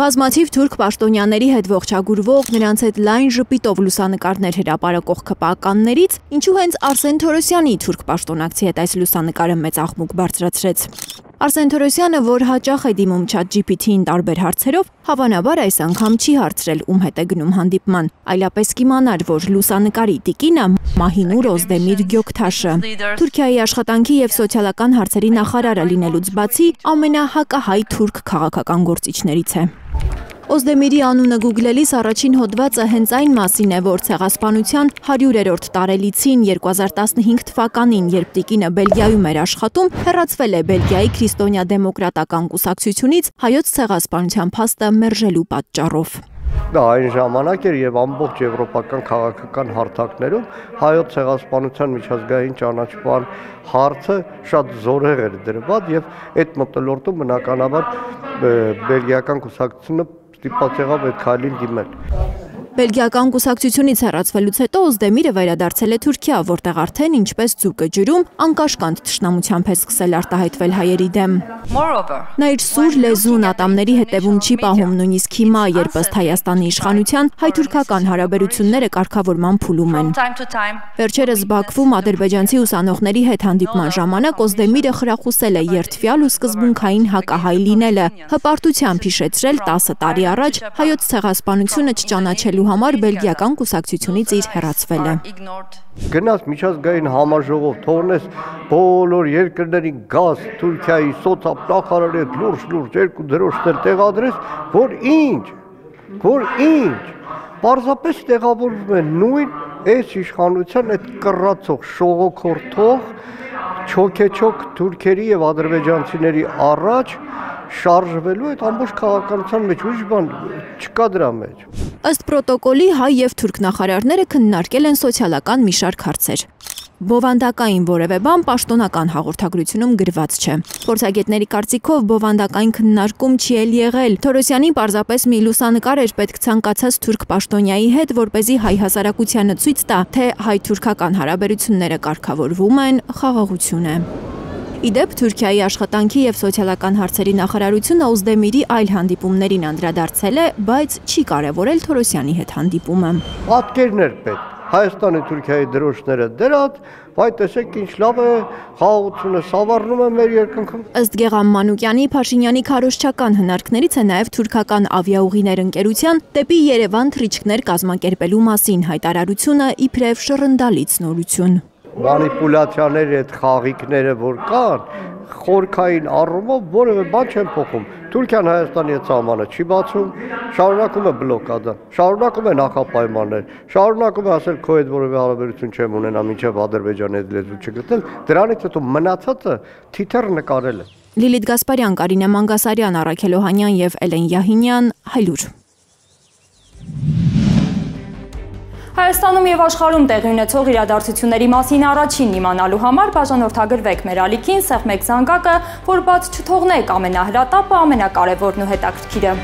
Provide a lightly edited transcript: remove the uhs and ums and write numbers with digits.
Բազմաթիվ թուրք պաշտոնյաների հետ ողջագուրվող, նրանց հետ լայն ժպիտով լուսանկարներ հրապարակող ՔՊԱ-ականներից, ինչու հենց Արսեն Թորոսյանի թուրք պաշտոնակցի հետ այս լուսանկարը մեծ աղմուկ բարձրացրեց։ Արսեն Թորոսյանը, որ հաճախ է դիմում ChatGPT-ին տարբեր հարցերով, հավանաբար այս անգամ չի հարցրել ում հետ է գնում հանդիպման, այլապես կիմանար, որ լուսանկարի տիկինը Մահինուր Օզդեմիր Գյոքթաշը, Թուրքիայի աշխատանքի և սոցիալական հարցերի նախարարը լինելուց բացի, ամենահակահայ թուրք քաղաքական գործիչներից է։ Օզդեմիրի անունը գուգլելիս առաջին հոդվածը հենց այն մասին է, որ ցեղասպանության 100-րդ տարելիցին 2015 թվականին, երբ տիկինը Բելգիայում էր աշխատում, հեռացվել է Բելգիայի քրիստոնյա դեմոկրատական կուսակցությունից հայոց ցեղասպանության փաստը մերժելու պատճառով։ Դա այն ժամանակ էր եւ ամբողջ եվրոպական քաղաքական հարթակներում հայոց ցեղասպանության միջազգային ճանաչման հարցը շատ զորեղ էր դրված եւ այդ մտոլորտում բնականաբար բելգիական կուսակցությունը ստիպված եղավ այդ քայլին դիմել։ Բելգիական կուսակցությունից հեռացվելուց հետո Օզդեմիրը վերադարձել է Թուրքիա, որտեղ արդեն ինչպես ձուկը ջրում, անկաշկանդ թշնամությամբ է սկսել արտահայտվել հայերի դեմ։ Նա իր սուր լեզուն ատամների հետևում չի պահում նույնիսկ հիմա, երբ ըստ Հայաստանի իշխանության հայ-թուրքական հարաբերությունները կարգավորման փուլում են։ Վերջերս Բաքվում ադրբեջանցի ուսանողների հետ հանդիպման ժամանակ Օզդեմիրը խրախուսել է երդվյալ ու սկզբունքային հակահայ լինելը, հպարտությամբ հիշեցրել 10 տարի առաջ հայոց ցեղասպանությունը չճանաչելու համար բելգիական կուսակցությունից իր հեռացվելը։ Գնաց միջազգային համաժողով, թողնես բոլոր երկրներին գազ Թուրքիայի սոցիալ նախարարի հետ լուրջ երկու դրոշներ տեղադրես, որ ինչ, պարզապես տեղավորվում են նույն այս իշխանության այդ կռացող, շողոքորթող, չոքեչոք թուրքերի եւ ադրբեջանցիների առաջ շարժվելու այդ ամբողջ քաղաքականության մեջ ուրիշ բան չկա դրա մեջ։ Ըստ պրոտոկոլի հայ եւ թուրք նախարարները քննարկել են սոցիալական մի շարք հարցեր։ Բովանդակային որևէ բան պաշտոնական հաղորդագրությունում գրված չէ։ Փորձագետների կարծիքով բովանդակային քննարկում չի էլ եղել։ Թորոսյանի պարզապես մի լուսանկար էր պետք ցանկացած թուրք պաշտոնյայի հետ, որպեսզի հայ հասարակությանը ցույց տա, թե հայ-թուրքական հարաբերությունները կարգավորվում են, խաղաղություն է։ Իդեպ Թուրքիայի աշխատանքի և սոցիալական հարցերի նախարարությունը Օզդեմիրի այլ հանդիպումներին անդրադարձել է, բայց չի կարևորել Թորոսյանի հետ հանդիպումը։ Պատկերներ պետք, Հայաստանի Թուրքիայի դրոշները դրած, վայ տեսեք ինչ լավ է, խաղաղությունը սավառնում է մեր երկնքում։ Ըստ Գեղամ Մանուկյանի, Փաշինյանի քարոզչական հնարքներից է նաև թուրքական ավիաուղիներ ընկերության դեպի Երևան թռիչքներ կազմակերպելու մասին հայտարարությունը իբրև շռնդալից նորություն։ Մանիպուլյացիաների այդ խաղիկները, որ կան, խորքային առումով որևէ բան չեն փոխում։ Թուրքիան Հայաստանի հետ սահմանը չի բացում, շարունակում է բլոկադան, շարունակում է նախապայմաններ, շարունակում է ասել քո հետ որևէ հարաբերություն չեմ ունենա, մինչև Ադրբեջանի հետ լեզու չգտել, դրանից հետո մնացածը թիթեռ նկարել է։ Լիլիթ Գասպարյան, Կարինե Մանգասարյան, Առաքել Օհանյան և Էլեն Յահինյան, Հայլուր։ Հայաստանում և աշխարհում տեղի ունեցող իրադարձությունների մասին առաջին իմանալու համար բաժանորդագրվեք մեր ալիքին, սեղմեք զանգակը, որ բաց չթողնեք ամենահրատապը, ամենակարևորն ու հետաքրքիրը։